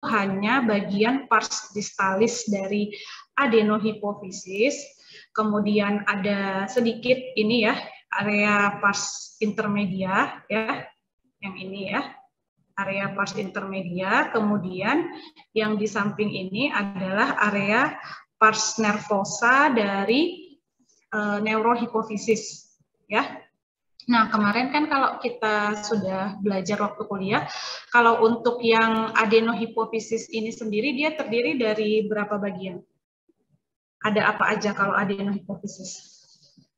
hanya bagian pars distalis dari adenohipofisis. Kemudian ada sedikit ini ya, area pars intermedia ya, yang ini ya, area pars intermedia. Kemudian yang di samping ini adalah area pars nervosa dari neurohipofisis ya. Nah, kemarin kan kalau kita sudah belajar waktu kuliah, kalau untuk yang adenohipofisis ini sendiri dia terdiri dari berapa bagian? Ada apa aja kalau adenohipofisis?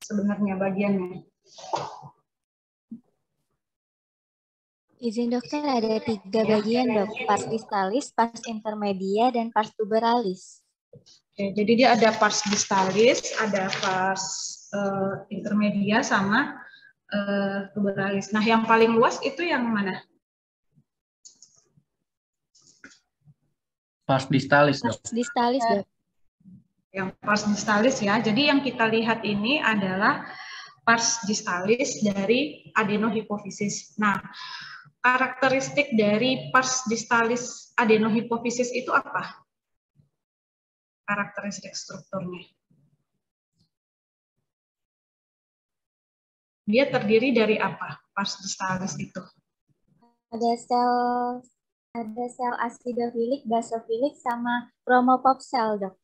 Sebenarnya bagiannya. Izin dokter, ada 3 bagian dok, pars distalis, pars intermedia, dan pars tuberalis. Oke, jadi dia ada pars distalis, ada pars intermedia sama tuberalis. Nah, yang paling luas itu yang mana? Pars distalis dok. Pars distalis dok. Yang pars distalis ya. Jadi yang kita lihat ini adalah pars distalis dari adenohipofisis. Nah, karakteristik dari pars distalis adenohipofisis itu apa? Karakteristik strukturnya. Dia terdiri dari apa? Pars distalis itu. Ada sel acidofilik, basofilik, sama chromopop sel dok.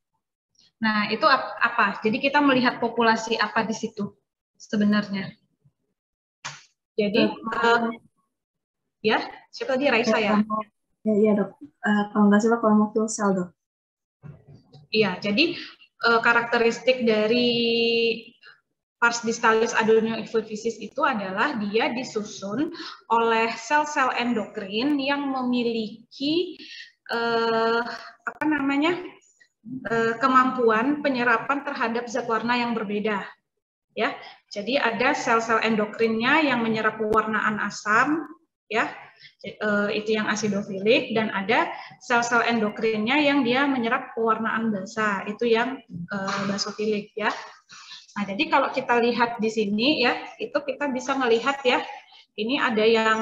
Nah, itu apa? Jadi kita melihat populasi apa di situ sebenarnya. Jadi, ya, siapa tadi Raisa ya? Iya dok, kalau nggak salah chromophyll cell dok. Iya, jadi karakteristik dari pars distalis adenohipofisis itu adalah dia disusun oleh sel-sel endokrin yang memiliki apa namanya? Kemampuan penyerapan terhadap zat warna yang berbeda ya. Jadi ada sel-sel endokrinnya yang menyerap pewarnaan asam ya, itu yang asidofilik, dan ada sel-sel endokrinnya yang dia menyerap pewarnaan basa, itu yang basofilik ya. Nah, jadi kalau kita lihat di sini ya, itu kita bisa melihat ya, ini ada yang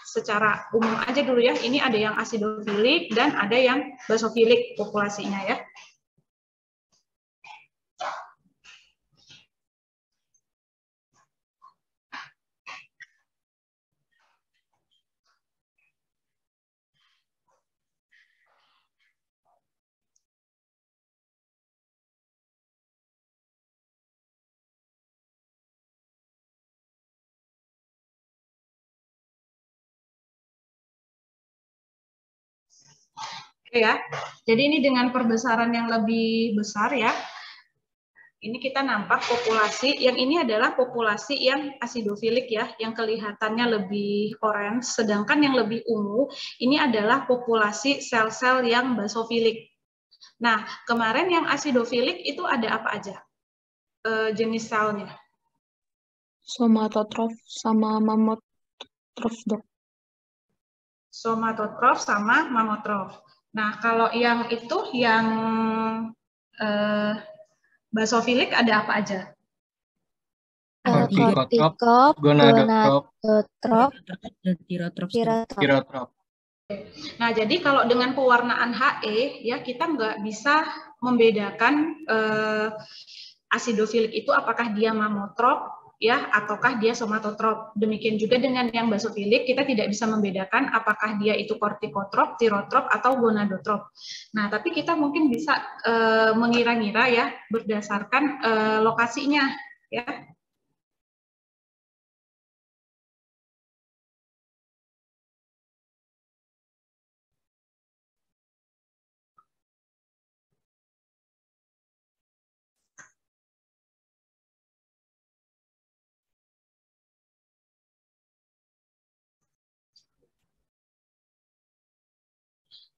secara umum aja dulu ya, ini ada yang asidofilik dan ada yang basofilik populasinya ya. Ya, jadi ini dengan perbesaran yang lebih besar ya. Ini kita nampak populasi yang ini adalah populasi yang asidofilik ya, yang kelihatannya lebih orange, sedangkan yang lebih ungu ini adalah populasi sel-sel yang basofilik. Nah, kemarin yang asidofilik itu ada apa aja jenis selnya? Somatotrof sama mamotrof dok. Somatotrof sama mamotrof. Nah, kalau yang itu yang basofilik ada apa aja? Kortikop, gonadotrop, tirotrop. Nah, jadi kalau dengan pewarnaan HE ya kita nggak bisa membedakan asidofilik itu apakah dia mamotrop ya ataukah dia somatotrop. Demikian juga dengan yang basofilik kita tidak bisa membedakan apakah dia itu kortikotrop, tirotrop atau gonadotrop. Nah, tapi kita mungkin bisa mengira-ngira ya berdasarkan lokasinya ya.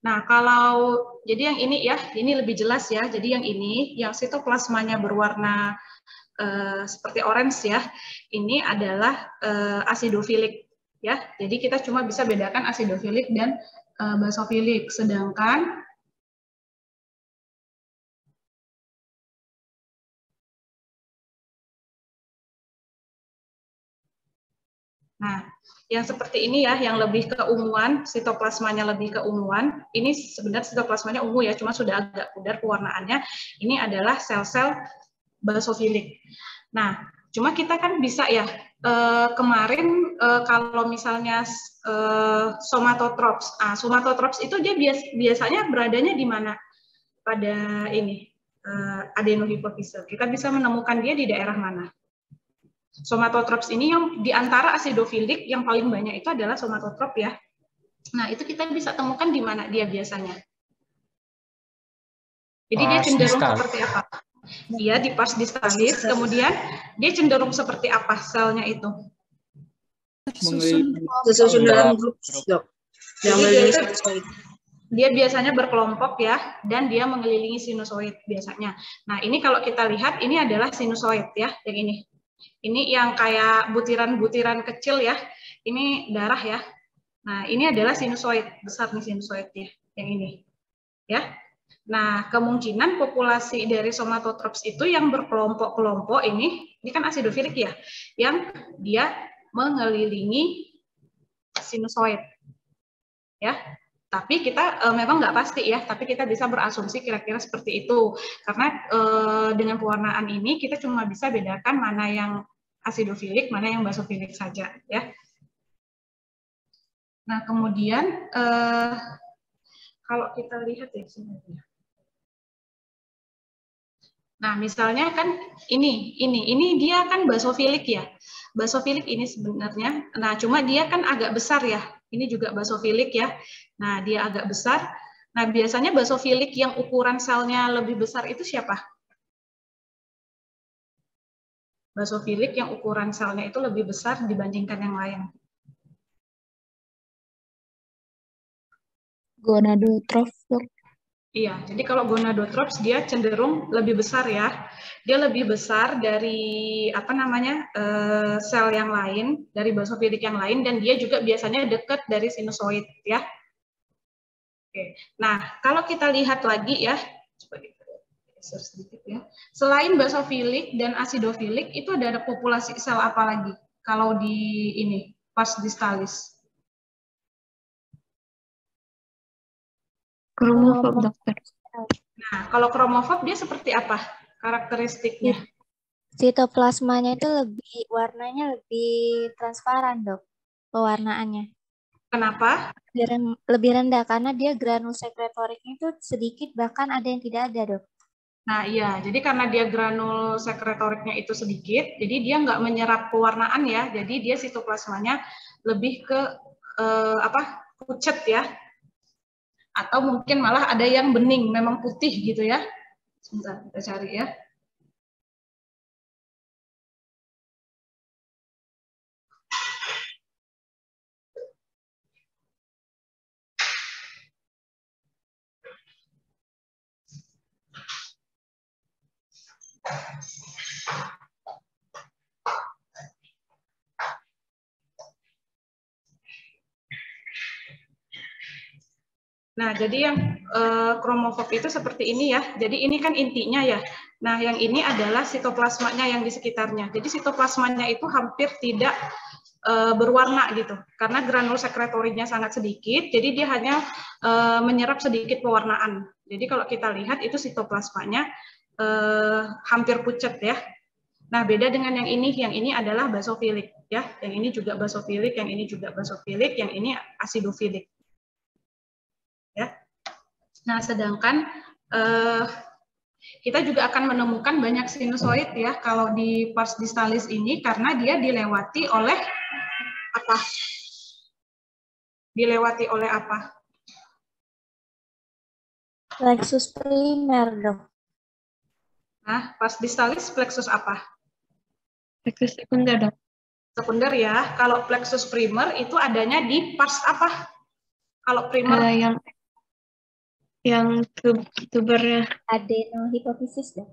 Nah, kalau jadi yang ini ya, ini lebih jelas ya. Jadi yang ini, yang sitoplasmanya berwarna seperti orange ya, ini adalah asidofilik ya. Jadi kita cuma bisa bedakan asidofilik dan basofilik. Sedangkan Nah, yang seperti ini ya, yang lebih keunguan, sitoplasmanya lebih keunguan. Ini sebenarnya sitoplasmanya ungu ya, cuma sudah agak pudar pewarnaannya. Ini adalah sel-sel basofilik. Nah, cuma kita kan bisa ya, kemarin kalau misalnya somatotrops, somatotrops itu dia biasanya beradanya di mana? Pada ini, adenohipofise. Kita bisa menemukan dia di daerah mana? Somatotrops ini yang di antara asidofilik yang paling banyak itu adalah somatotrop ya. Nah, itu kita bisa temukan di mana dia biasanya. Jadi dia cenderung seperti apa? Iya, di pars distalis, kemudian dia cenderung seperti apa selnya itu? Tersusun dalam grup, Dok. Yang dia biasanya berkelompok ya, dan dia mengelilingi sinusoid biasanya. Nah, ini kalau kita lihat, ini adalah sinusoid ya, yang ini. Ini yang kayak butiran-butiran kecil ya, ini darah ya. Nah, ini adalah sinusoid, besar nih sinusoid ya, yang ini. Ya. Nah, kemungkinan populasi dari somatotrops itu yang berkelompok-kelompok ini kan asidofilik ya, yang dia mengelilingi sinusoid. Ya. Tapi kita memang nggak pasti ya, tapi kita bisa berasumsi kira-kira seperti itu. Karena dengan pewarnaan ini kita cuma bisa bedakan mana yang asidofilik, mana yang basofilik saja. Ya. Nah, kemudian kalau kita lihat ya sebenarnya. Nah, misalnya kan ini dia kan basofilik ya. Basofilik ini sebenarnya, nah cuma dia kan agak besar ya. Ini juga basofilik ya. Nah, dia agak besar. Nah, biasanya basofilik yang ukuran selnya lebih besar itu siapa? Basofilik yang ukuran selnya itu lebih besar dibandingkan yang lain. Gonadotrof, Dok. Iya, jadi kalau gonadotrops dia cenderung lebih besar ya. Dia lebih besar dari apa namanya sel yang lain, dari basofilik yang lain, dan dia juga biasanya dekat dari sinusoid ya. Oke. Nah, kalau kita lihat lagi ya, coba kita geser sedikit ya. Selain basofilik dan asidofilik itu ada populasi sel apa lagi? Kalau di ini pars distalis. Kromofob, Dokter. Nah, kalau kromofob dia seperti apa karakteristiknya? Sitoplasmanya itu warnanya lebih transparan, Dok, pewarnaannya. Kenapa? Lebih rendah karena dia granul sekretoriknya itu sedikit, bahkan ada yang tidak ada, Dok. Nah, iya. Jadi karena dia granul sekretoriknya itu sedikit, jadi dia nggak menyerap pewarnaan ya. Jadi dia sitoplasmanya lebih ke pucet ya. Atau mungkin malah ada yang bening, memang putih gitu ya. Sebentar, kita cari ya. Nah, jadi yang kromofob itu seperti ini ya. Jadi ini kan intinya ya. Nah, yang ini adalah sitoplasmanya yang di sekitarnya. Jadi sitoplasmanya itu hampir tidak berwarna gitu. Karena granul sekretorinya sangat sedikit, jadi dia hanya menyerap sedikit pewarnaan. Jadi kalau kita lihat itu sitoplasmanya hampir pucat ya. Nah, beda dengan yang ini adalah basofilik ya. Yang ini juga basofilik, yang ini juga basofilik, yang ini asidofilik. Ya. Nah, sedangkan kita juga akan menemukan banyak sinusoid ya kalau di pars distalis ini karena dia dilewati oleh apa? Dilewati oleh apa? Plexus primer, Dok. Nah, pars distalis plexus apa? Plexus sekunder, Dok. Sekunder ya. Kalau plexus primer itu adanya di pars apa? Kalau primer yang tubernya adenohipofisis, Dok.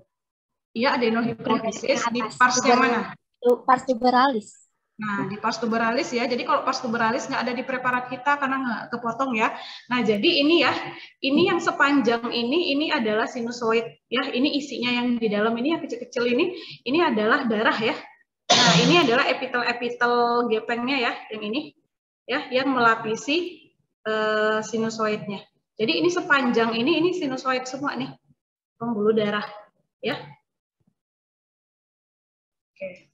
Iya, adenohipofisis di pars yang mana? Pars tuberalis. Nah, di pars tuberalis ya. Jadi kalau pars tuberalis nggak ada di preparat kita karena nggak kepotong ya. Nah, jadi ini ya, ini yang sepanjang ini adalah sinusoid ya. Ini isinya yang di dalam ini yang kecil-kecil ini adalah darah ya. Nah, ini adalah epitel-epitel gepengnya ya, yang ini ya, yang melapisi sinusoidnya. Jadi ini sepanjang ini sinusoid semua nih, pembuluh darah ya. Oke.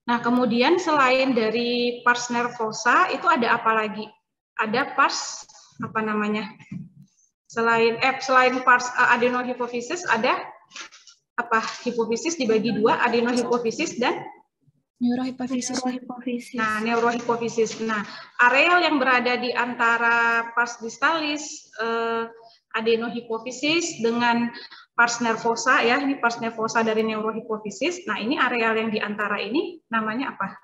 Nah, kemudian selain dari pars nervosa itu ada apa lagi? Ada pars apa namanya? Selain pars adenohipofisis ada apa? Hipofisis dibagi dua, adenohipofisis dan Neurohipofisis. Nah, neurohipofisis. Nah, areal yang berada di antara pars distalis, adenohipofisis dengan pars nervosa ya, ini pars nervosa dari neurohipofisis. Nah, ini areal yang di antara ini namanya apa?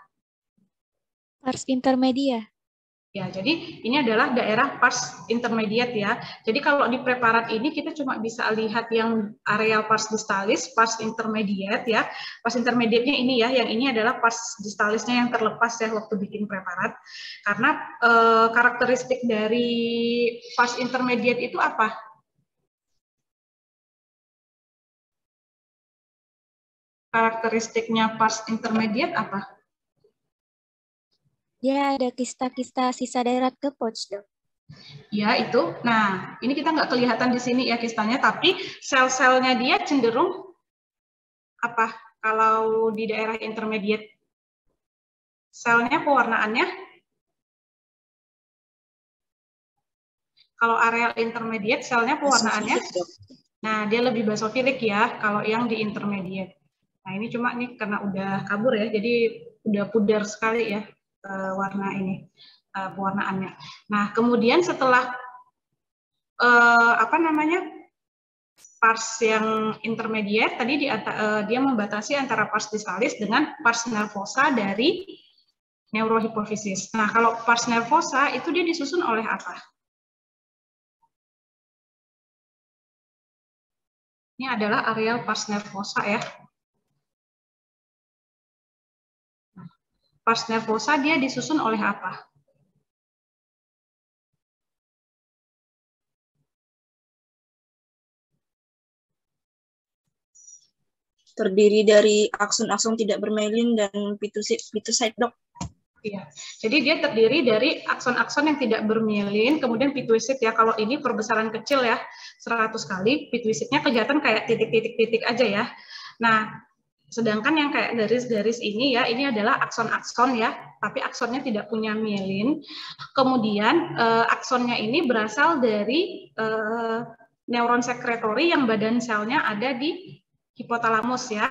Pars intermedia. Ya, jadi ini adalah daerah pars intermediate ya. Jadi kalau di preparat ini kita cuma bisa lihat yang areal pars distalis, pars intermediate ya. Pars intermediate-nya ini ya, yang ini adalah pars distalisnya yang terlepas ya waktu bikin preparat. Karena karakteristik dari pars intermediate itu apa? Karakteristiknya pars intermediate apa? Dia ada kista-kista sisa daerah ke pouch, Dok. Ya, itu. Nah, ini kita nggak kelihatan di sini ya kistanya, tapi sel-selnya dia cenderung apa? Kalau di daerah intermediate, selnya pewarnaannya, kalau areal intermediate, selnya pewarnaannya, nah dia lebih basofilik ya, kalau yang di intermediate. Nah ini cuma nih karena udah kabur ya, jadi udah pudar sekali ya warna ini, pewarnaannya. Nah kemudian setelah apa namanya, pars yang intermediate tadi dia membatasi antara pars distalis dengan pars nervosa dari neurohipofisis. Nah, kalau pars nervosa itu dia disusun oleh apa? Ini adalah areal pars nervosa ya. Pars nervosa dia disusun oleh apa? Terdiri dari akson-akson tidak bermelin dan pitusit, Dok. Iya. Jadi dia terdiri dari akson-akson yang tidak bermielin, kemudian pituisit ya. Kalau ini perbesaran kecil ya, 100 kali, pituisitnya kelihatan kayak titik-titik-titik aja ya. Nah, sedangkan yang kayak garis-garis ini ya, ini adalah akson-akson ya, tapi aksonnya tidak punya mielin. Kemudian aksonnya ini berasal dari neuron sekretori yang badan selnya ada di hipotalamus ya.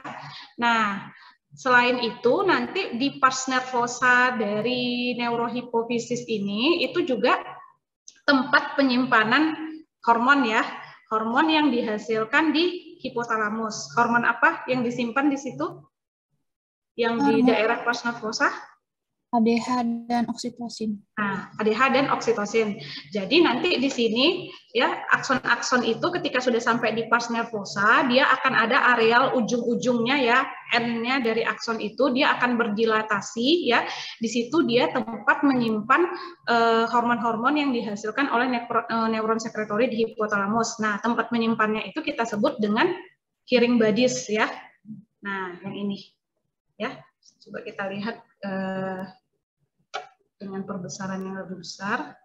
Nah, selain itu, nanti di pars nervosa dari neurohipofisis ini, itu juga tempat penyimpanan hormon ya. Hormon yang dihasilkan di hipotalamus. Hormon apa yang disimpan di situ? Yang di daerah pars nervosa? ADH dan oksitosin. Nah, ADH dan oksitosin. Jadi nanti di sini ya akson-akson itu ketika sudah sampai di pars nervosa, dia akan ada areal ujung-ujungnya ya, N-nya dari akson itu dia akan berdilatasi ya. Di situ dia tempat menyimpan hormon-hormon yang dihasilkan oleh neuron sekretori di hipotalamus. Nah, tempat menyimpannya itu kita sebut dengan hearing bodies ya. Nah, yang ini ya. Coba kita lihat dengan perbesaran yang lebih besar.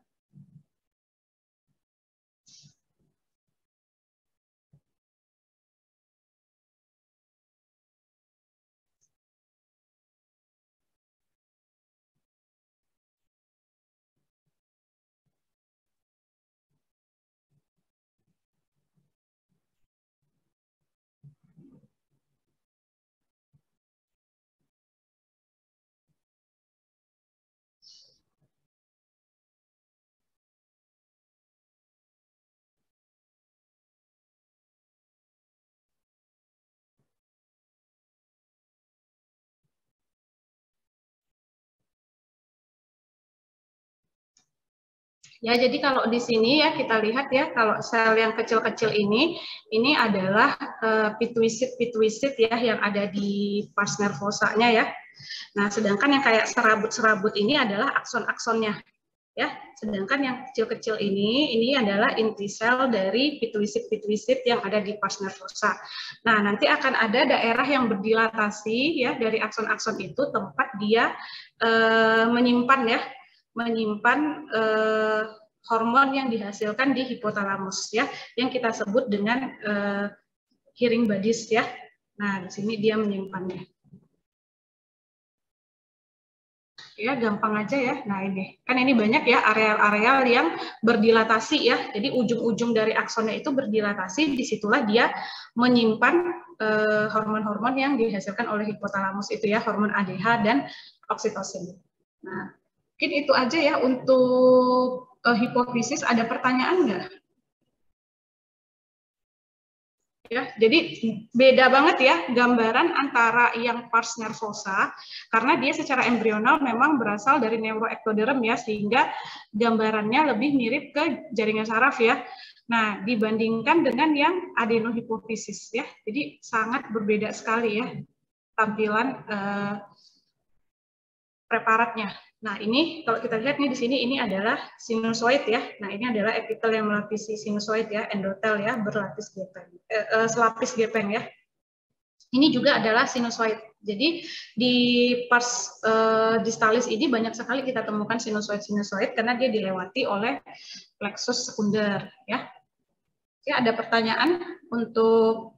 Ya, jadi kalau di sini ya kita lihat ya, kalau sel yang kecil-kecil ini adalah pituisit ya yang ada di pars nervosanya ya. Nah, sedangkan yang kayak serabut-serabut ini adalah akson-aksonnya. Ya, sedangkan yang kecil-kecil ini adalah inti sel dari pituisit yang ada di pars nervosa. Nah, nanti akan ada daerah yang berdilatasi ya dari akson-akson itu tempat dia menyimpan hormon yang dihasilkan di hipotalamus ya, yang kita sebut dengan hearing bodies ya. Nah, di sini dia menyimpannya. Ya, gampang aja ya. Nah, ini kan ini banyak ya areal-areal yang berdilatasi ya. Jadi ujung-ujung dari aksonnya itu berdilatasi, disitulah dia menyimpan hormon-hormon yang dihasilkan oleh hipotalamus itu ya, hormon ADH dan oksitosin. Nah, mungkin itu aja ya untuk hipofisis. Ada pertanyaan nggak? Ya, jadi beda banget ya gambaran antara yang pars nervosa karena dia secara embrional memang berasal dari neuroektoderm ya, sehingga gambarannya lebih mirip ke jaringan saraf ya. Nah, dibandingkan dengan yang adenohipofisis ya, jadi sangat berbeda sekali ya tampilan preparatnya. Nah, ini kalau kita lihat nih di sini ini adalah sinusoid ya. Nah, ini adalah epitel yang melapisi sinusoid ya, endotel ya, berlapis gepeng, selapis gepeng ya. Ini juga adalah sinusoid. Jadi di pars distalis ini banyak sekali kita temukan sinusoid karena dia dilewati oleh plexus sekunder ya. Ya, ada pertanyaan untuk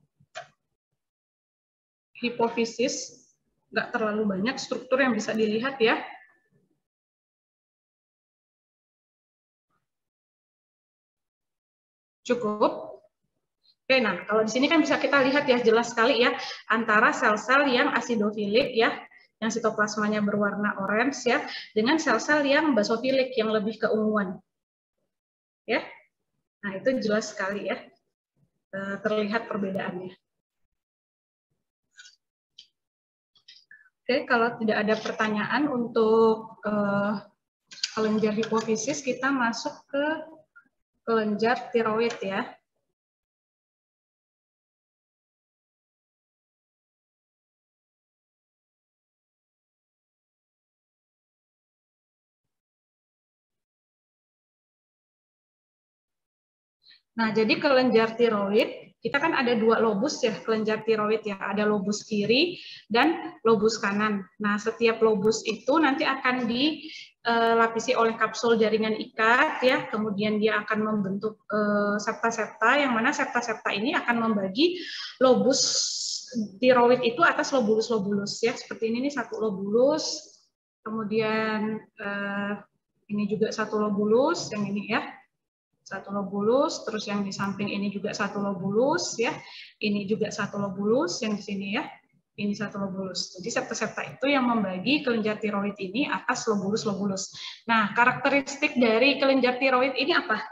hipofisis? Nggak terlalu banyak struktur yang bisa dilihat ya. Cukup? Oke, nah kalau di sini kan bisa kita lihat ya jelas sekali ya antara sel-sel yang asidofilik ya, yang sitoplasmanya berwarna orange ya, dengan sel-sel yang basofilik yang lebih keunguan. Ya. Nah, itu jelas sekali ya. Terlihat perbedaannya. Oke, kalau tidak ada pertanyaan untuk kelenjar hipofisis, kita masuk ke kelenjar tiroid ya. Nah, jadi kelenjar tiroid, kita kan ada dua lobus ya, kelenjar tiroid ya. Ada lobus kiri dan lobus kanan. Nah, setiap lobus itu nanti akan dilapisi oleh kapsul jaringan ikat ya, kemudian dia akan membentuk septa-septa, yang mana septa-septa ini akan membagi lobus tiroid itu atas lobulus-lobulus ya. Seperti ini nih satu lobulus, kemudian ini juga satu lobulus, yang ini ya. Satu lobulus, terus yang di samping ini juga satu lobulus ya. Ini juga satu lobulus yang di sini ya. Ini satu lobulus. Jadi septa-septa itu yang membagi kelenjar tiroid ini atas lobulus-lobulus. Nah, karakteristik dari kelenjar tiroid ini apa?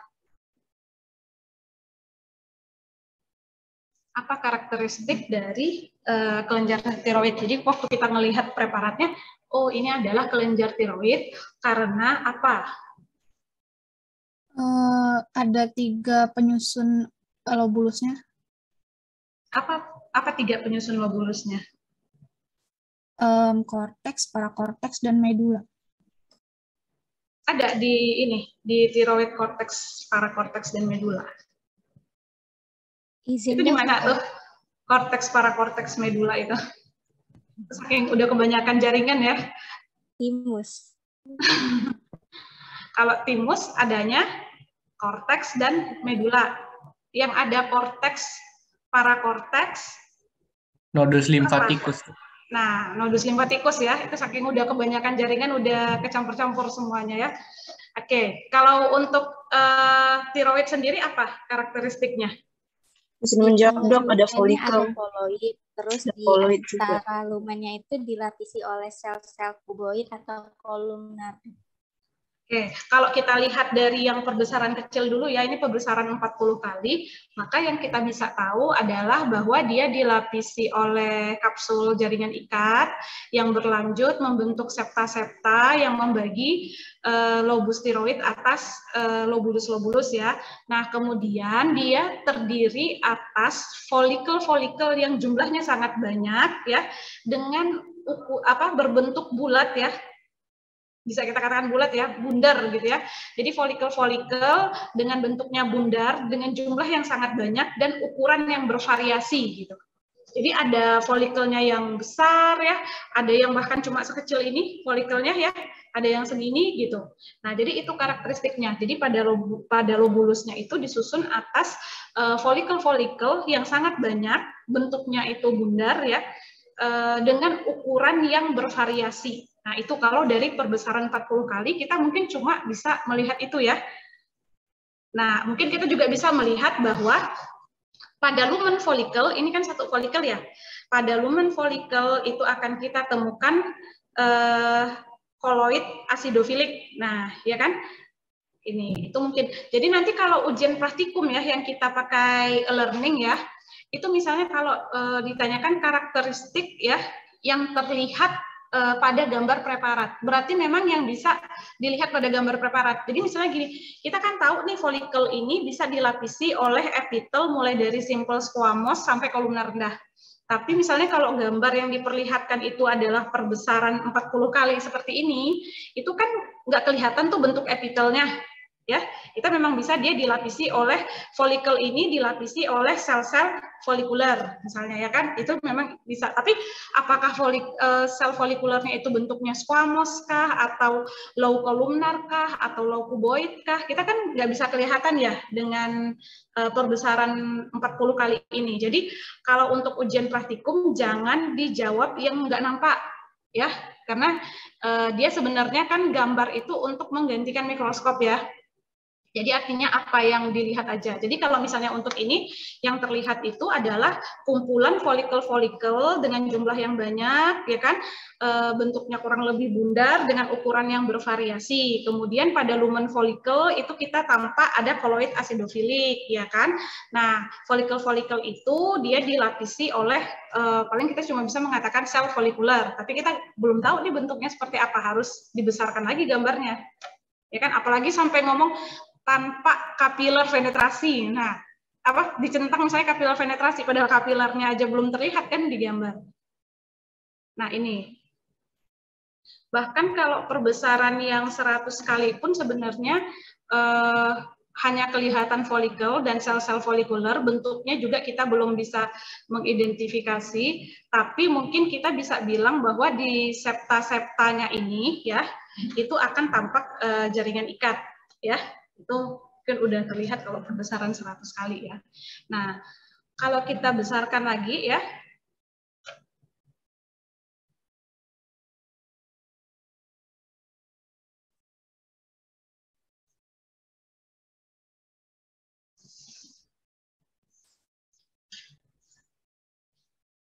Apa karakteristik dari kelenjar tiroid? Jadi waktu kita melihat preparatnya, oh ini adalah kelenjar tiroid karena apa? Ada 3 penyusun lobulusnya. Apa 3 penyusun lobulusnya? Korteks, parakorteks, dan medula. Ada di tiroid korteks, parakorteks, dan medula. Itu di mana tuh? Korteks, parakorteks, medula itu. Saking udah kebanyakan jaringan ya. Timus. Kalau timus adanya korteks dan medula. Yang ada korteks, parakorteks, nodus limfatikus. Nah, nodus limfatikus ya, itu saking udah kebanyakan jaringan, udah kecampur-campur semuanya ya. Oke, kalau untuk tiroid sendiri apa karakteristiknya? Bisa menjawab dok, ada folikel. Ada koloid, terus di antara lumennya itu dilapisi oleh sel-sel kuboid atau kolumnar. Oke, kalau kita lihat dari yang perbesaran kecil dulu ya, ini perbesaran 40 kali, maka yang kita bisa tahu adalah bahwa dia dilapisi oleh kapsul jaringan ikat yang berlanjut membentuk septa-septa yang membagi lobus tiroid atas lobulus-lobulus ya. Nah, kemudian dia terdiri atas folikel-folikel yang jumlahnya sangat banyak ya, dengan berbentuk bulat ya. Bisa kita katakan bulat ya, bundar gitu ya. Jadi folikel-folikel dengan bentuknya bundar, dengan jumlah yang sangat banyak dan ukuran yang bervariasi gitu. Jadi ada folikelnya yang besar ya, ada yang bahkan cuma sekecil ini folikelnya ya, ada yang segini gitu. Nah, jadi itu karakteristiknya. Jadi pada lobulusnya itu disusun atas folikel-folikel yang sangat banyak, bentuknya itu bundar ya, dengan ukuran yang bervariasi. Nah, itu kalau dari perbesaran 40 kali, kita mungkin cuma bisa melihat itu ya. Nah, mungkin kita juga bisa melihat bahwa pada lumen folikel, ini kan satu folikel ya, pada lumen folikel itu akan kita temukan koloid asidofilik. Nah, ya kan? Ini, itu mungkin. Jadi nanti kalau ujian praktikum ya, yang kita pakai learning ya, itu misalnya kalau ditanyakan karakteristik ya, yang terlihat pada gambar preparat. Berarti memang yang bisa dilihat pada gambar preparat. Jadi misalnya gini, kita kan tahu nih folikel ini bisa dilapisi oleh epitel mulai dari simple squamous sampai kolumnar rendah. Tapi misalnya kalau gambar yang diperlihatkan itu adalah perbesaran 40 kali seperti ini, itu kan nggak kelihatan tuh bentuk epitelnya. Ya, kita memang bisa dia dilapisi oleh folikel ini dilapisi oleh sel-sel folikuler misalnya ya kan, itu memang bisa. Tapi apakah sel folikulernya itu bentuknya squamous kah atau low kolumnar kah atau low cuboid kah, kita kan nggak bisa kelihatan ya dengan perbesaran 40 kali ini. Jadi kalau untuk ujian praktikum jangan dijawab yang nggak nampak ya, karena dia sebenarnya kan gambar itu untuk menggantikan mikroskop ya. Jadi artinya apa yang dilihat aja. Jadi kalau misalnya untuk ini, yang terlihat itu adalah kumpulan folikel-folikel dengan jumlah yang banyak, ya kan, bentuknya kurang lebih bundar dengan ukuran yang bervariasi. Kemudian pada lumen folikel itu kita tampak ada koloid asidofilik, ya kan. Nah, folikel-folikel itu dia dilapisi oleh, paling kita cuma bisa mengatakan sel folikuler, tapi kita belum tahu nih bentuknya seperti apa, harus dibesarkan lagi gambarnya. Ya kan, apalagi sampai ngomong tanpa kapiler penetrasi. Nah, dicentang misalnya kapiler penetrasi, padahal kapilernya aja belum terlihat kan di gambar. Nah, ini. Bahkan kalau perbesaran yang 100 kali pun sebenarnya hanya kelihatan folikel dan sel-sel folikuler, bentuknya juga kita belum bisa mengidentifikasi, tapi mungkin kita bisa bilang bahwa di septa-septanya ini ya, itu akan tampak jaringan ikat ya. Itu mungkin udah terlihat kalau perbesaran 100 kali ya. Nah, kalau kita besarkan lagi ya.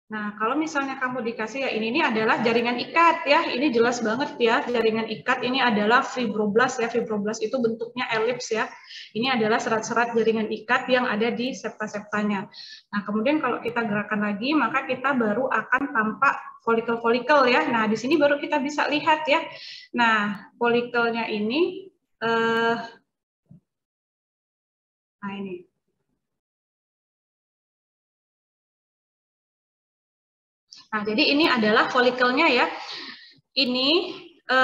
Nah, kalau misalnya kamu dikasih ya ini adalah jaringan ikat ya, ini jelas banget ya, jaringan ikat ini adalah fibroblast ya, fibroblast itu bentuknya elips ya. Ini adalah serat-serat jaringan ikat yang ada di septa-septanya. Nah, kemudian kalau kita gerakan lagi, maka kita baru akan tampak folikel-folikel ya. Nah, di sini baru kita bisa lihat ya. Nah, folikelnya ini, nah ini. Nah, jadi ini adalah folikelnya ya. Ini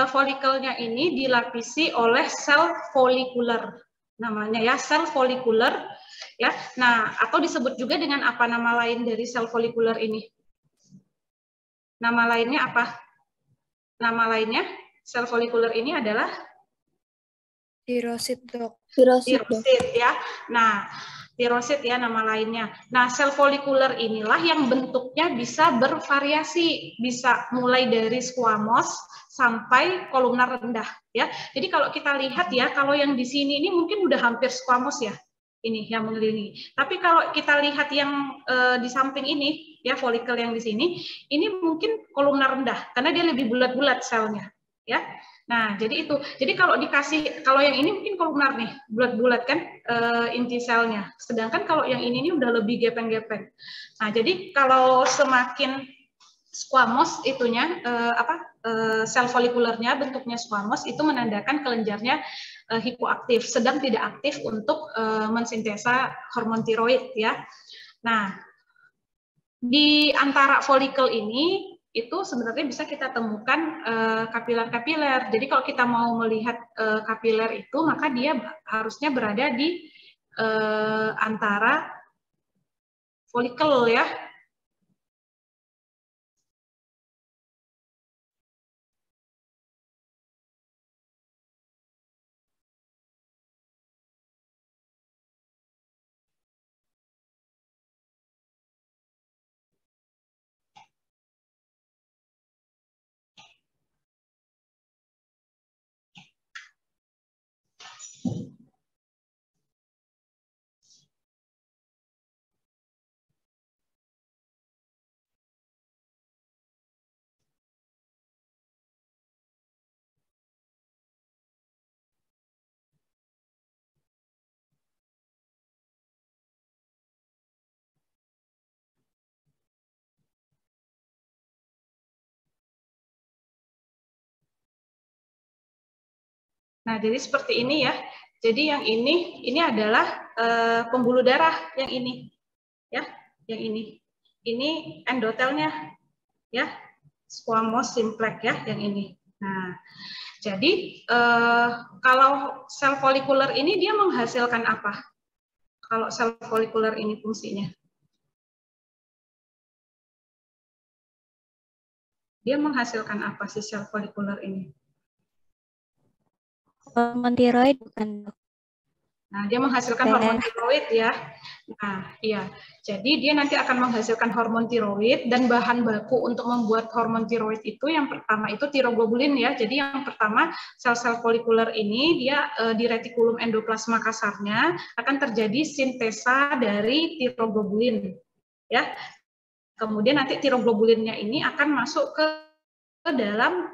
folikelnya ini dilapisi oleh sel folikuler. Namanya ya, sel folikuler ya. Nah, atau disebut juga dengan apa nama lain dari sel folikuler ini? Nama lainnya apa? Nama lainnya sel folikuler ini adalah Tirosit, Dok. Tirosit ya. Nah, tirosit ya nama lainnya. Nah, sel folikuler inilah yang bentuknya bisa bervariasi, bisa mulai dari squamous sampai kolumnar rendah ya. Jadi kalau kita lihat ya, kalau yang di sini ini mungkin udah hampir squamous ya. Ini yang mengelilingi. Tapi kalau kita lihat yang di samping ini ya, folikel yang di sini, ini mungkin kolumnar rendah karena dia lebih bulat-bulat selnya ya. Nah, jadi itu. Jadi kalau yang ini mungkin kolumnar nih, bulat-bulat kan inti selnya. Sedangkan kalau yang ini udah lebih gepeng-gepeng. Nah, jadi kalau semakin squamous itunya sel folikulernya bentuknya squamous itu menandakan kelenjarnya hipoaktif, sedang tidak aktif untuk mensintesa hormon tiroid ya. Nah, di antara folikel ini itu sebenarnya bisa kita temukan kapiler-kapiler. Jadi kalau kita mau melihat kapiler itu, maka dia harusnya berada di antara folikel ya. Nah, jadi seperti ini ya. Jadi yang ini adalah pembuluh darah yang ini. Ya, yang ini. Ini endotelnya ya. Squamous simplex ya yang ini. Nah, jadi kalau sel folikuler ini dia menghasilkan apa? Kalau sel folikuler ini fungsinya. Dia menghasilkan apa sih sel folikuler ini? Hormon tiroid bukan, Dok? Nah, dia menghasilkan hormon tiroid ya. Nah, iya. Jadi dia nanti akan menghasilkan hormon tiroid dan bahan baku untuk membuat hormon tiroid itu yang pertama itu tiroglobulin ya. Jadi yang pertama sel-sel folikuler ini dia di retikulum endoplasma kasarnya akan terjadi sintesa dari tiroglobulin ya. Kemudian nanti tiroglobulinnya ini akan masuk ke dalam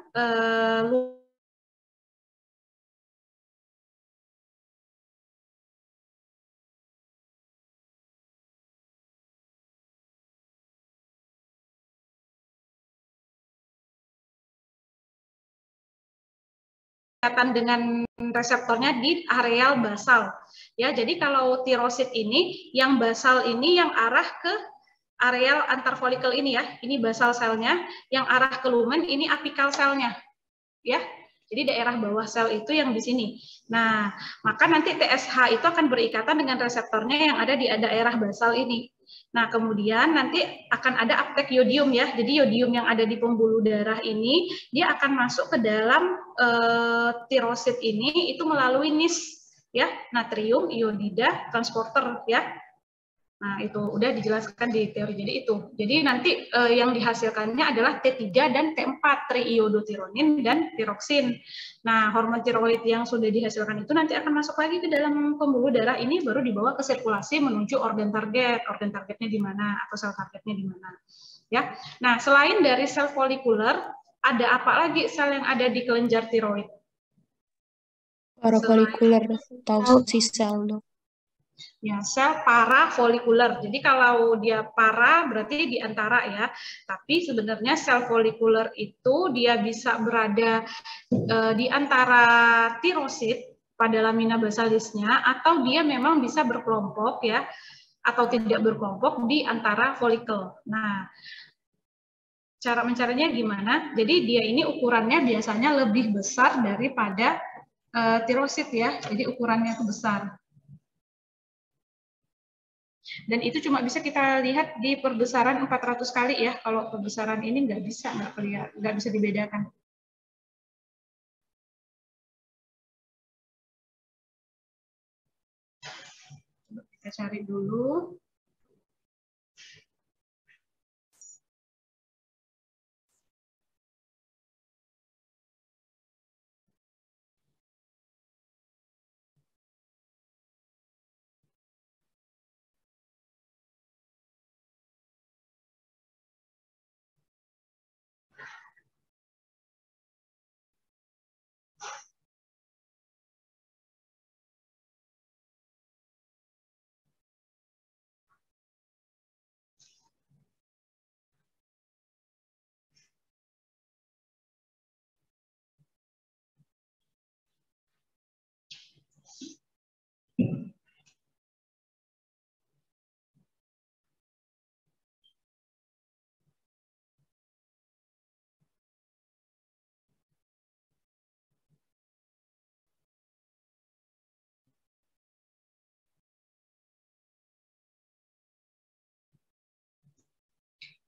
dengan reseptornya di areal basal. Ya, jadi kalau tirosit ini, yang basal ini yang arah ke areal antar folikel ini ya, ini basal selnya, yang arah ke lumen ini apikal selnya, ya. Jadi daerah bawah sel itu yang di sini. Nah, maka nanti TSH itu akan berikatan dengan reseptornya yang ada di daerah basal ini. Nah, kemudian nanti akan ada uptake yodium ya. Jadi yodium yang ada di pembuluh darah ini, dia akan masuk ke dalam tirosit ini itu melalui NIS ya, natrium iodida transporter ya. Nah, itu udah dijelaskan di teori. Jadi itu. Jadi nanti yang dihasilkannya adalah T3 dan T4, triiodotironin dan tiroksin. Nah, hormon tiroid yang sudah dihasilkan itu nanti akan masuk lagi ke dalam pembuluh darah ini baru dibawa ke sirkulasi menuju organ target. Organ targetnya di mana atau sel targetnya di mana. Ya. Nah, selain dari sel folikuler, ada apa lagi sel yang ada di kelenjar tiroid? Parafolikuler atau sel, Dok. Ya, sel parafolikuler. Jadi kalau dia para berarti di antara ya. Tapi sebenarnya sel folikuler itu dia bisa berada di antara tirosit pada lamina basalisnya atau dia memang bisa berkelompok ya atau tidak berkelompok di antara folikel. Nah, cara mencarinya gimana? Jadi dia ini ukurannya biasanya lebih besar daripada tirosit ya. Jadi ukurannya itu besar. Dan itu cuma bisa kita lihat di perbesaran 400 kali ya. Kalau perbesaran ini nggak bisa dibedakan. Coba kita cari dulu.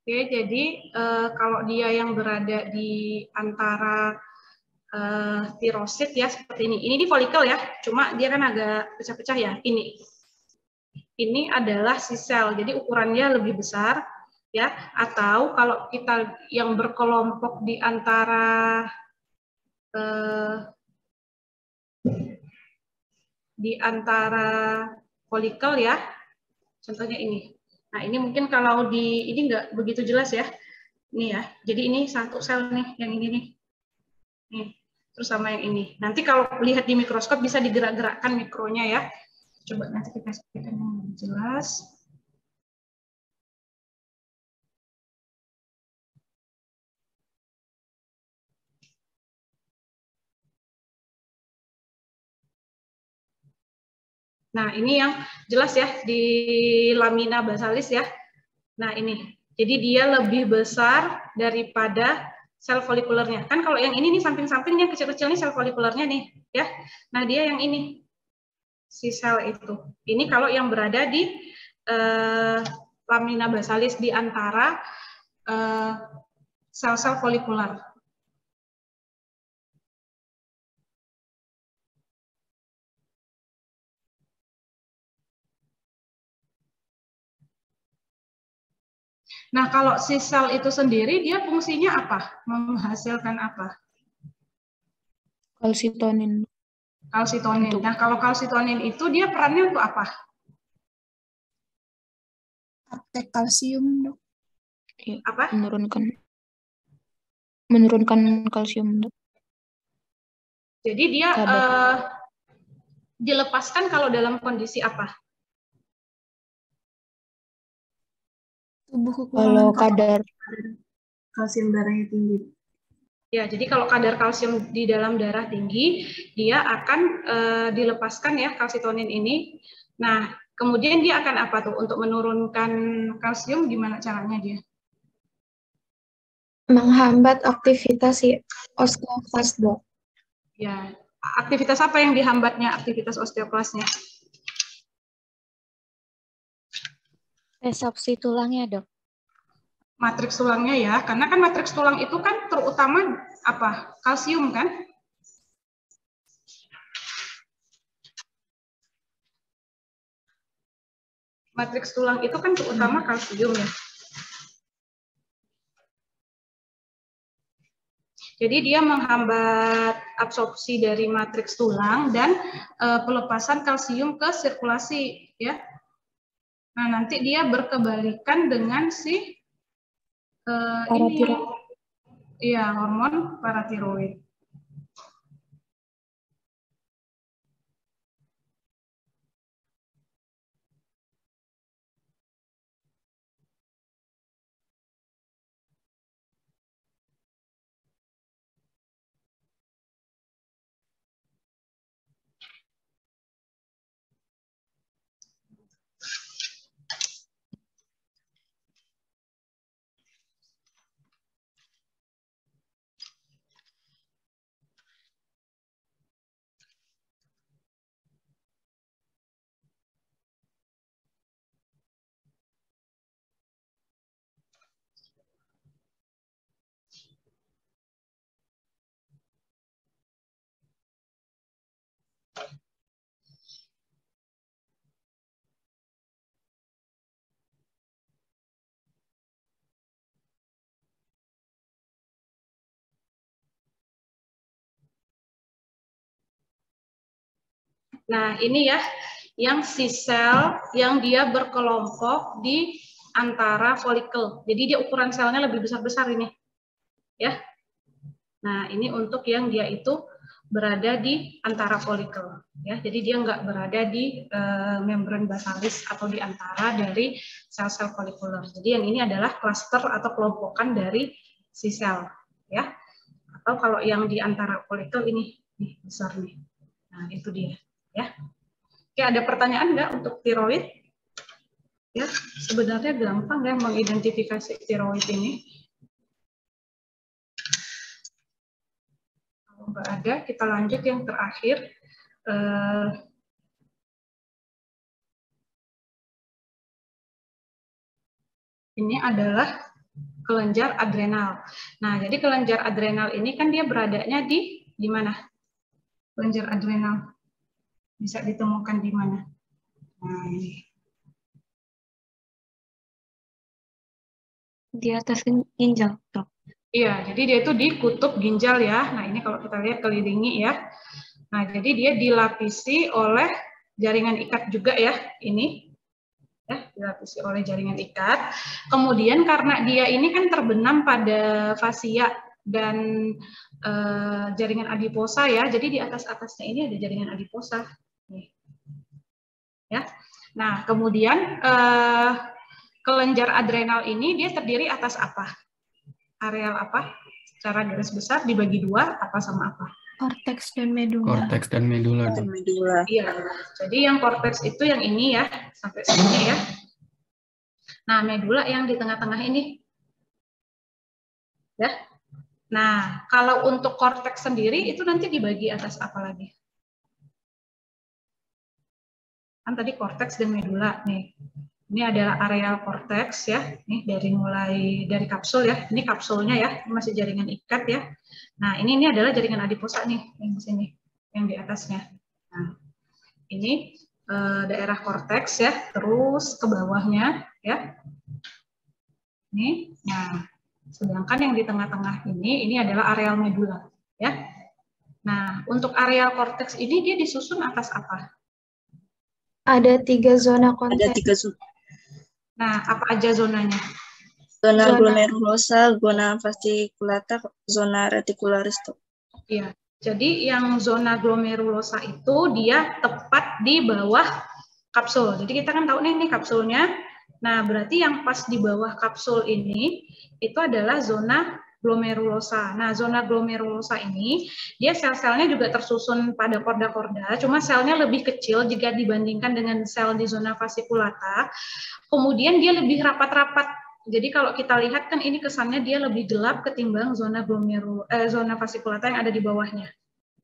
Oke, jadi kalau dia yang berada di antara tirosit ya seperti ini. Ini di folikel ya, cuma dia kan agak pecah-pecah ya. Ini adalah si sel, jadi ukurannya lebih besar ya. Atau kalau kita yang berkelompok di antara folikel ya, contohnya ini. Nah ini mungkin kalau ini nggak begitu jelas ya. Ini ya, jadi ini satu sel nih, yang ini nih. Nih, terus sama yang ini. Nanti kalau lihat di mikroskop bisa digerak-gerakkan mikronya ya. Coba nanti kita sampaikan yang lebih jelas. Nah, ini yang jelas ya di lamina basalis ya. Nah, ini. Jadi dia lebih besar daripada sel folikulernya. Kan kalau yang ini nih samping-samping yang kecil-kecil nih sel folikulernya nih, ya. Nah, dia yang ini. Si sel itu. Ini kalau yang berada di lamina basalis di antara sel-sel folikuler. Nah, kalau si sel itu sendiri, dia fungsinya apa? Menghasilkan apa? Kalsitonin. Kalsitonin. Nah, kalau kalsitonin itu dia perannya untuk apa? Uptake kalsium, Dok. Ya, Apa? Menurunkan kalsium, Dok. Jadi dia dilepaskan kalau dalam kondisi apa? Tubuh Kalau kekurangan kadar kalsium darahnya tinggi. Ya, jadi kalau kadar kalsium di dalam darah tinggi, dia akan dilepaskan ya kalsitonin ini. Nah, kemudian dia akan apa tuh? Untuk menurunkan kalsium, gimana caranya dia? Menghambat aktivitas si osteoklas, Dok. Ya, aktivitas apa yang dihambatnya? Aktivitas osteoklasnya? Resorpsi tulangnya, Dok. Matriks tulangnya ya, karena kan matriks tulang itu kan terutama apa? Kalsium kan? Matriks tulang itu kan terutama kalsium ya. Jadi dia menghambat absorpsi dari matriks tulang dan pelepasan kalsium ke sirkulasi ya. Nah, nanti dia berkebalikan dengan si ini ya, hormon paratiroid. Nah, ini ya, yang si sel yang dia berkelompok di antara folikel. Jadi dia ukuran selnya lebih besar-besar ini. Ya. Nah, ini untuk yang dia itu berada di antara folikel. Ya, jadi dia nggak berada di membran basalis atau di antara dari sel-sel folikuler. Jadi yang ini adalah klaster atau kelompokan dari si sel. Ya. Atau kalau yang di antara folikel ini nih, besar nih. Nah, itu dia. Ya. Oke, ada pertanyaan nggak untuk tiroid? Ya, sebenarnya gampang ya mengidentifikasi tiroid ini. Kalau nggak ada, kita lanjut yang terakhir. Ini adalah kelenjar adrenal. Nah, jadi kelenjar adrenal ini kan dia beradanya di mana? Kelenjar adrenal bisa ditemukan di mana? Nah, ini. Di atas ginjal, Dok. Iya, jadi dia itu di kutub ginjal ya. Nah, ini kalau kita lihat kelilingi ya. Nah, jadi dia dilapisi oleh jaringan ikat juga ya, ini. Ya, dilapisi oleh jaringan ikat. Kemudian karena dia ini kan terbenam pada fasia dan jaringan adiposa ya, jadi di atas-atasnya ini ada jaringan adiposa. Nih. Ya. Nah, kemudian kelenjar adrenal ini dia terdiri atas apa? Areal apa? Secara garis besar dibagi dua, apa sama apa? Korteks dan medula. Korteks dan medula. Dan medula. Iya, jadi yang korteks itu yang ini ya, sampai sini ya. Nah, medula yang di tengah-tengah ini. Ya. Nah, kalau untuk korteks sendiri itu nanti dibagi atas apa lagi? Kan tadi korteks dan medula nih. Ini adalah areal korteks ya, nih dari kapsul ya, ini kapsulnya ya, ini masih jaringan ikat ya. Nah ini adalah jaringan adiposa nih, yang di sini, yang di atasnya. Nah ini daerah korteks ya, terus ke bawahnya ya. Ini, nah sedangkan yang di tengah-tengah ini adalah areal medula ya. Nah untuk areal korteks ini dia disusun atas apa? Ada 3 zona konteks. Ada 3 zona. Nah, apa aja zonanya? Zona glomerulosa, zona fasciculata, zona reticularis. Iya. Jadi yang zona glomerulosa itu dia tepat di bawah kapsul. Jadi kita kan tahu nih ini kapsulnya. Nah, berarti yang pas di bawah kapsul ini itu adalah zona glomerulosa. Nah, zona glomerulosa ini dia sel-selnya juga tersusun pada korda-korda, cuma selnya lebih kecil jika dibandingkan dengan sel di zona fasciculata. Kemudian dia lebih rapat-rapat. Jadi kalau kita lihat kan ini kesannya dia lebih gelap ketimbang zona zona fasciculata yang ada di bawahnya.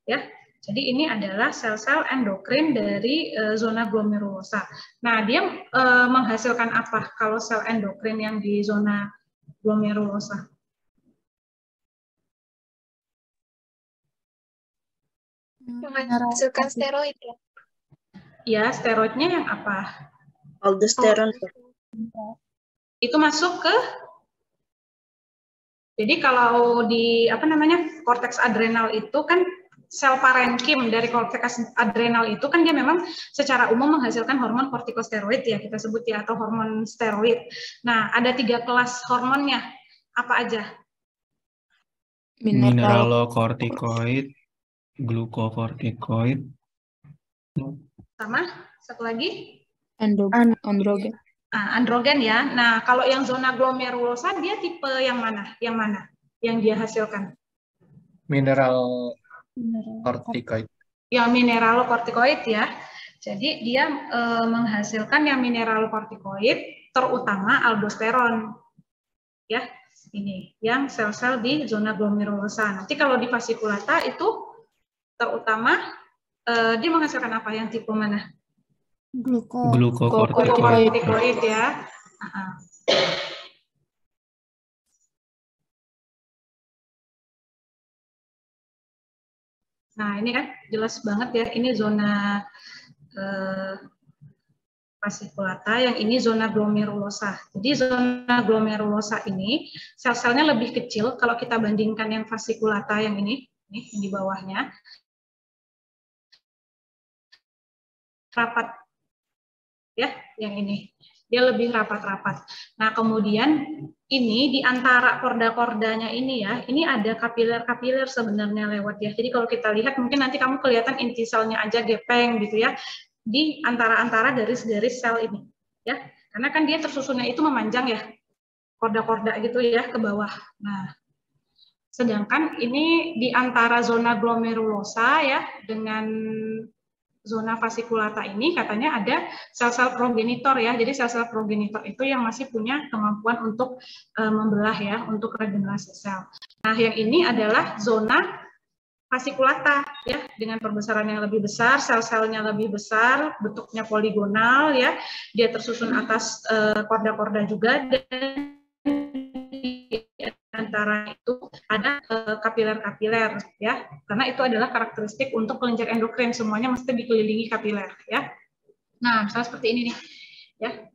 Ya. Jadi ini adalah sel-sel endokrin dari zona glomerulosa. Nah, dia menghasilkan apa kalau sel endokrin yang di zona glomerulosa? Menghasilkan steroid ya? Ya, steroidnya yang apa? Aldosteron. Itu masuk ke, jadi kalau di korteks adrenal itu kan sel parenkim dari korteks adrenal itu kan dia memang secara umum menghasilkan hormon kortikosteroid ya kita sebut ya, atau hormon steroid. Nah, ada 3 kelas hormonnya. Apa aja? Mineralokortikoid, glukokortikoid, Sama, satu lagi? Androgen. Androgen ya. Nah, kalau yang zona glomerulosa dia tipe yang mana? Yang mana yang dia hasilkan? mineralokortikoid. Yang mineralokortikoid ya. Jadi dia menghasilkan yang mineralokortikoid terutama aldosteron. Ya, ini yang sel-sel di zona glomerulosa. Nanti kalau di fasciculata itu terutama dia menghasilkan apa? Yang tipe mana? Glukokortikoid ya. Nah, ini kan jelas banget ya, ini zona fasciculata, yang ini zona glomerulosa. Jadi zona glomerulosa ini sel-selnya lebih kecil kalau kita bandingkan yang fasciculata yang ini yang di bawahnya. Rapat ya, yang ini dia lebih rapat-rapat. Nah, kemudian ini di antara korda-kordanya ini ya, ini ada kapiler-kapiler sebenarnya lewat ya. Jadi kalau kita lihat mungkin nanti kamu kelihatan inti selnya aja gepeng gitu ya, di antara-antara garis-garis sel ini ya. Karena kan dia tersusunnya itu memanjang ya, korda-korda gitu ya ke bawah. Nah, sedangkan ini di antara zona glomerulosa ya dengan zona fasciculata ini katanya ada sel-sel progenitor ya. Jadi sel-sel progenitor itu yang masih punya kemampuan untuk membelah ya, untuk regenerasi sel. Nah, yang ini adalah zona fasciculata ya, dengan perbesaran yang lebih besar, sel-selnya lebih besar, bentuknya poligonal ya. Dia tersusun atas korda-korda juga dan antara itu ada kapiler-kapiler ya, karena itu adalah karakteristik untuk kelenjar endokrin, semuanya mesti dikelilingi kapiler ya. Nah, misalnya seperti ini nih ya.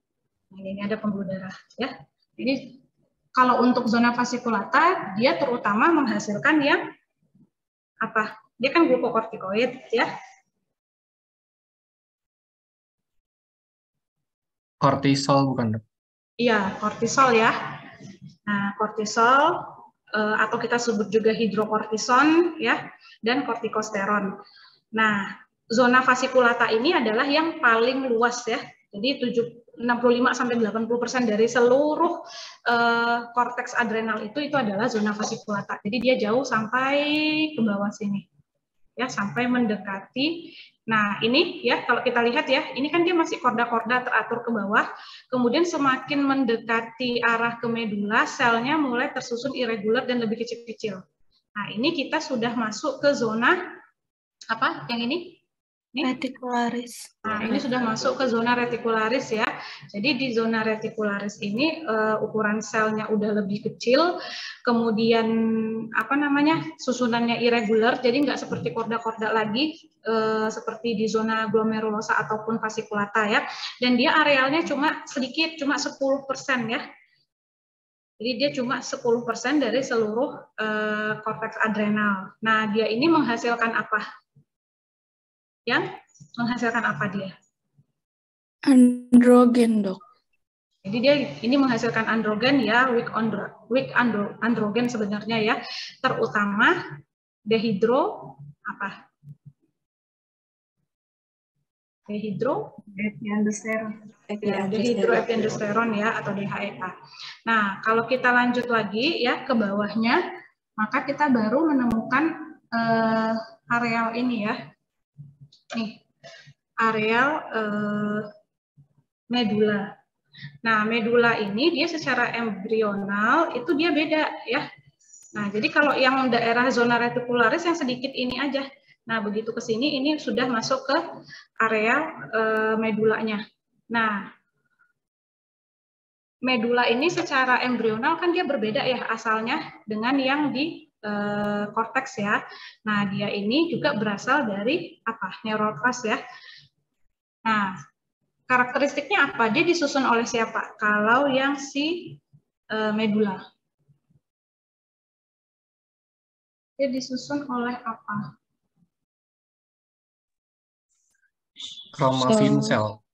Nah, ini ada pembuluh darah ya. Ini kalau untuk zona fasciculata dia terutama menghasilkan yang apa? Dia kan glukokortikoid ya. Kortisol bukan, Dok? Iya, kortisol ya. Nah, kortisol atau kita sebut juga hidrokortison ya, dan kortikosteron. Nah, zona fasciculata ini adalah yang paling luas ya. Jadi 65-80% dari seluruh korteks adrenal itu adalah zona fasciculata. Jadi dia jauh sampai ke bawah sini. Ya, sampai mendekati. Nah, ini ya kalau kita lihat ya, ini kan dia masih korda-korda teratur ke bawah. Kemudian semakin mendekati arah ke medula, selnya mulai tersusun irregular dan lebih kecil-kecil. Nah, ini kita sudah masuk ke zona apa? Yang ini? Retikularis. Nah, ini sudah masuk ke zona retikularis ya. Jadi di zona retikularis ini ukuran selnya udah lebih kecil, kemudian apa namanya susunannya irregular, jadi nggak seperti korda-korda lagi seperti di zona glomerulosa ataupun fasciculata ya. Dan dia arealnya cuma sedikit, cuma 10% ya. Jadi dia cuma 10% dari seluruh korteks adrenal. Nah, dia ini menghasilkan apa? Yang menghasilkan apa dia? Androgen, Dok. Jadi dia ini menghasilkan androgen ya, weak androgen sebenarnya ya, terutama dehidro apa? Dehidroepiandrosteron ya, atau DHEA. Nah, kalau kita lanjut lagi ya ke bawahnya, maka kita baru menemukan areal ini ya. Nih, areal medula. Nah, medula ini dia secara embrional itu dia beda ya. Nah, jadi kalau yang daerah zona retikularis yang sedikit ini aja. Nah, begitu ke sini ini sudah masuk ke area medulanya. Nah, medula ini secara embrional kan dia berbeda ya asalnya dengan yang di korteks ya. Nah, dia ini juga berasal dari apa? Neuroplas ya. Nah, karakteristiknya apa? Dia disusun oleh siapa? Kalau yang si medula. Dia disusun oleh apa? Chromafin cell.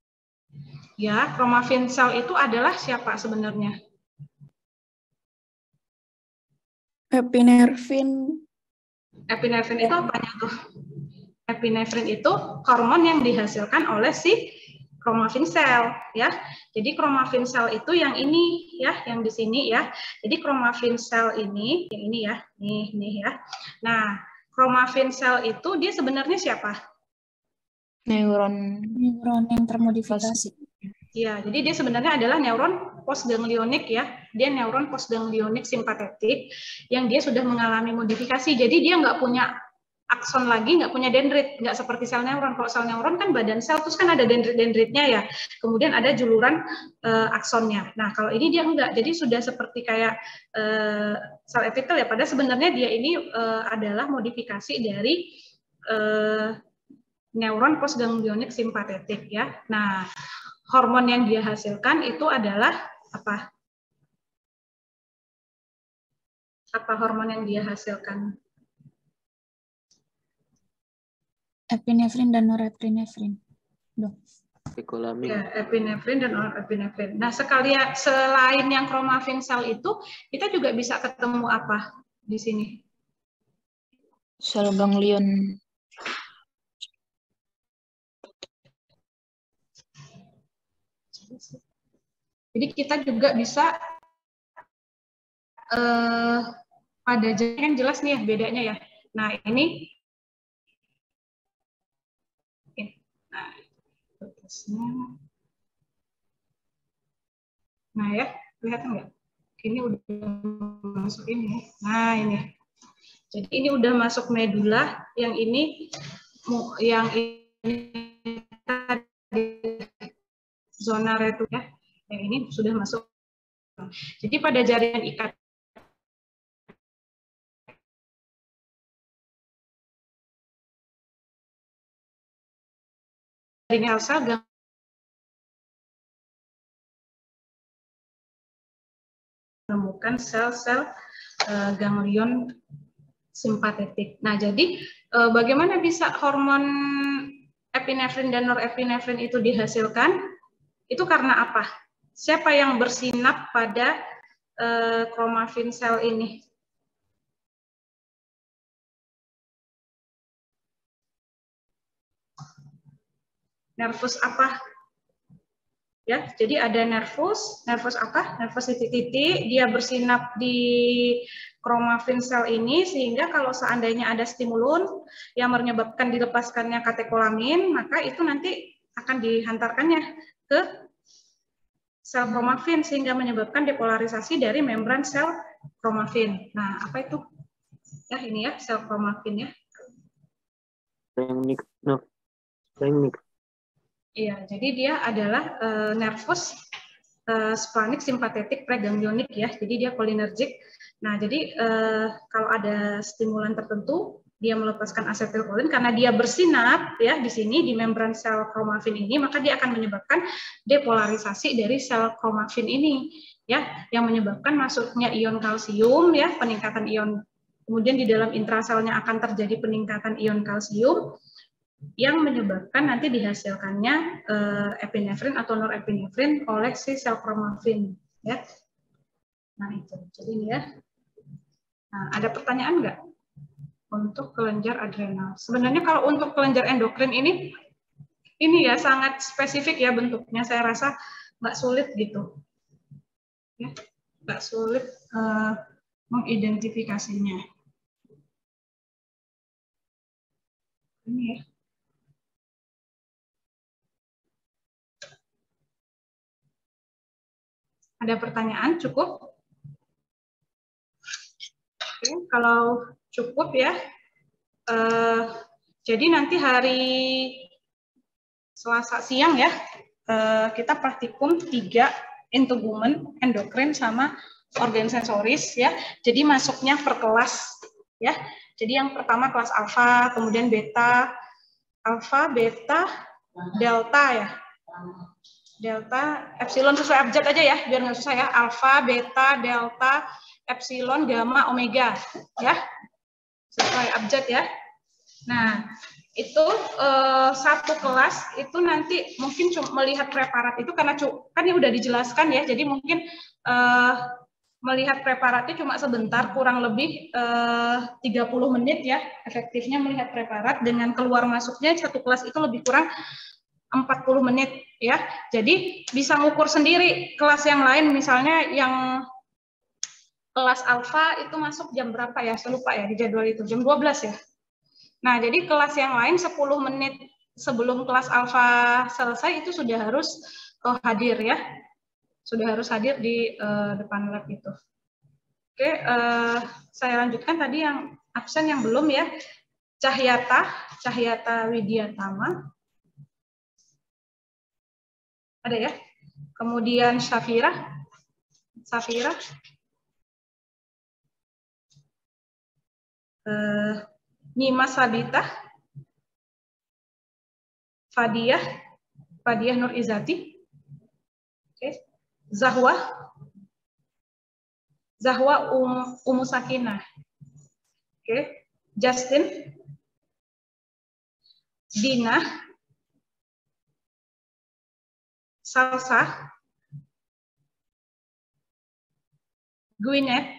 Ya, chromafin cell itu adalah siapa sebenarnya? Epinefrin. Epinefrin itu apanya tuh? Epinefrin itu hormon yang dihasilkan oleh si chromafin cell ya. Jadi chromafin cell itu yang ini ya, yang di sini ya. Jadi chromafin cell ini, yang ini ya, nih ya. Nah, chromafin cell itu dia sebenarnya siapa? Neuron yang termodifikasi. Ya, jadi dia sebenarnya adalah neuron postganglionik ya. Dia neuron postganglionik simpatetik yang dia sudah mengalami modifikasi. Jadi dia nggak punya akson lagi, nggak punya dendrit, nggak seperti sel neuron. Kalau sel neuron kan badan sel, terus kan ada dendrit-dendritnya ya. Kemudian ada juluran aksonnya. Nah, kalau ini dia enggak. Jadi sudah seperti kayak sel epitel ya. Padahal sebenarnya dia ini adalah modifikasi dari neuron postganglionik simpatetik ya. Nah, hormon yang dia hasilkan itu adalah apa? Apa hormon yang dia hasilkan? Epinefrin dan norepinefrin. Ya, epinefrin dan norepinefrin. Nah, selain yang chromafin cell itu, kita juga bisa ketemu apa di sini? Sel ganglion. Jadi kita juga bisa pada jaringan jelas nih ya bedanya ya. Nah, ini nah ya, kelihatan nggak? Ini udah masuk ini. Nah, ini. Jadi ini udah masuk medula, yang ini zona retu ya. Yang ini sudah masuk. Jadi pada jaringan ikat sel-sel menemukan sel-sel ganglion simpatetik. Nah, jadi bagaimana bisa hormon epinefrin dan norepinefrin itu dihasilkan? Itu karena apa? Siapa yang bersinap pada kromafin sel ini? Nervus apa? Ya, jadi ada nervus apa? Nervus titik-titik, dia bersinap di kromafin sel ini sehingga kalau seandainya ada stimulun yang menyebabkan dilepaskannya katekolamin, maka itu nanti akan dihantarkannya ke sel kromafin sehingga menyebabkan depolarisasi dari membran sel kromafin. Nah, apa itu? Ya, ini ya sel kromafin ya. Iya, jadi dia adalah nervus splenic simpatetik preganglionik ya. Jadi dia cholinergic. Nah, jadi kalau ada stimulan tertentu, dia melepaskan asetilkolin karena dia bersinap ya di sini di membran sel kromafin ini, maka dia akan menyebabkan depolarisasi dari sel kromafin ini ya, yang menyebabkan masuknya ion kalsium ya, peningkatan ion. Kemudian di dalam intraselnya akan terjadi peningkatan ion kalsium yang menyebabkan nanti dihasilkannya epinefrin atau norepinefrin oleh si sel kromafin ya. Nah itu, jadi ini ya. Nah, ada pertanyaan nggak untuk kelenjar adrenal? Sebenarnya kalau untuk kelenjar endokrin ini ya sangat spesifik ya bentuknya. Saya rasa nggak sulit gitu, ya, nggak sulit mengidentifikasinya. Ini ya. Ada pertanyaan? Cukup? Oke, kalau cukup ya. Jadi nanti hari Selasa siang ya, kita praktikum 3 integumen, endokrin sama organ sensoris ya. Jadi masuknya per kelas ya. Jadi yang pertama kelas alfa, kemudian beta, alfa, beta, delta ya. Delta, epsilon sesuai abjad aja ya, biar nggak susah ya. Alfa, beta, delta, epsilon, gamma, omega, ya. Sesuai abjad ya. Nah, itu satu kelas itu nanti mungkin cuma melihat preparat itu karena kan ini udah dijelaskan ya. Jadi mungkin melihat preparatnya cuma sebentar, kurang lebih 30 menit ya. Efektifnya melihat preparat dengan keluar masuknya satu kelas itu lebih kurang 40 menit ya. Jadi bisa ngukur sendiri kelas yang lain, misalnya yang kelas alfa itu masuk jam berapa ya? Saya lupa ya di jadwal itu, jam 12 ya. Nah, jadi kelas yang lain 10 menit sebelum kelas alfa selesai itu sudah harus hadir ya. Sudah harus hadir di depan lab itu. Oke, saya lanjutkan tadi yang absen yang belum ya. Cahyata Widyatama. Ada ya. Kemudian Safira. Nima Sabita. Fadiah Nur Izati. Oke. Zahwa Umu Sakinah. Oke. Justin. Dina. Salsa, Gwyneth,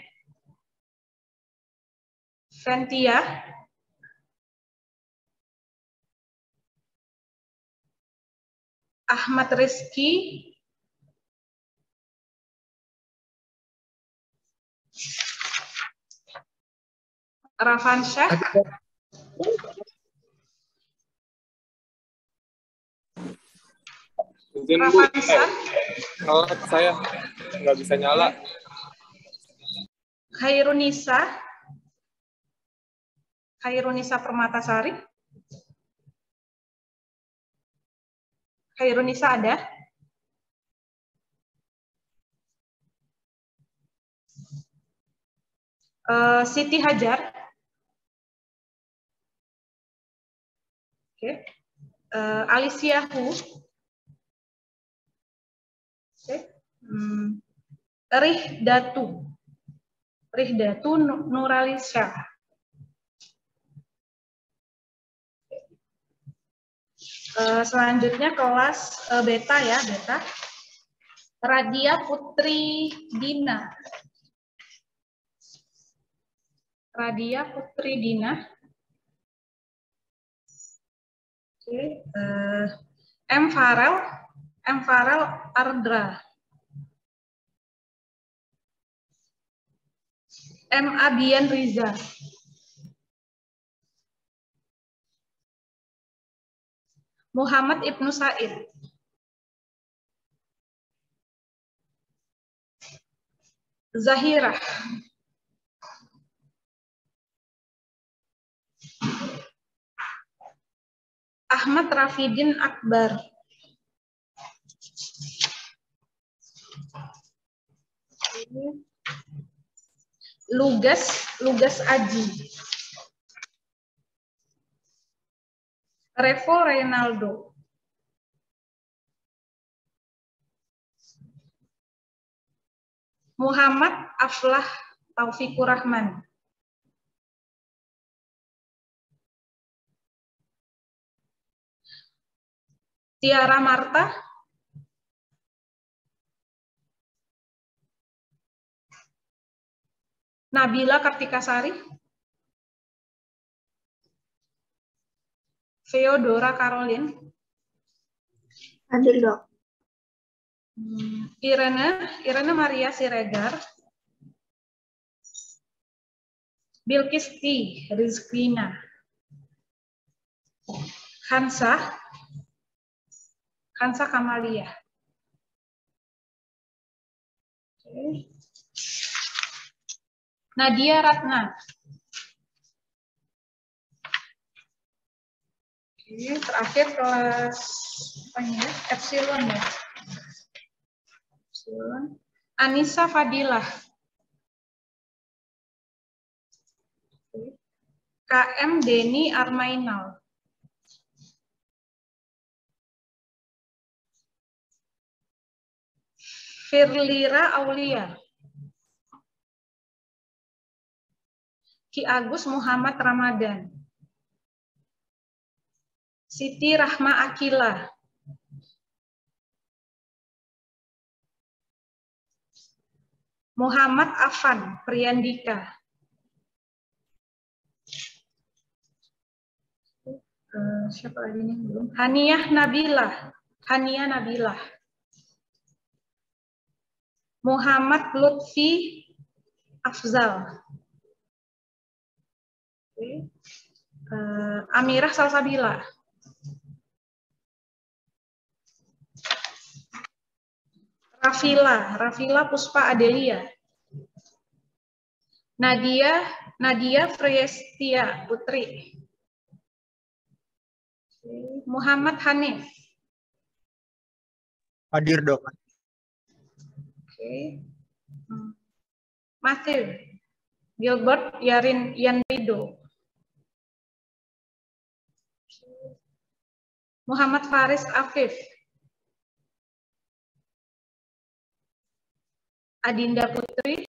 Ventia, Ahmad Rizky, Rafansyah, izin Bu, alat saya nggak bisa nyala. Khairunisa Permatasari. Khairunisa ada? Siti Hajar. Oke. Alicia Hu. Rihdatu Nuralisya. Selanjutnya kelas beta ya, beta. Radia Putri Dina. Radia Putri Dina. M. Farel Ardra. M. Abian Riza. Muhammad Ibnu Said. Zahira. Ahmad Rafidin Akbar. Lugas Aji. Revo Reynaldo. Muhammad Aflah Taufikur Rahman. Tiara Marta. Nabila Kartikasari. Theodora Caroline. Hadir, Dok. Irene Maria Siregar. Bilkisti Rizkina. Hansa Kamalia. Nadia Ratna. Terakhir kelas Epsilon ya. Epsilon. Anissa Fadilah. KM Deni Armainal. Firlira Aulia. Ki Agus Muhammad Ramadan. Siti Rahma Akila. Muhammad Afan Priyandika. Siapa lagi nih belum? Hania Nabilah. Muhammad Lutfi Afzal. Amirah Salsabila. Rafila Puspa Adelia. Nadia Freyestia Putri. Muhammad Hanif. Hadir, Dok. Matthew. Gilbert Yanrido. Muhammad Faris Afif. Adinda Putri.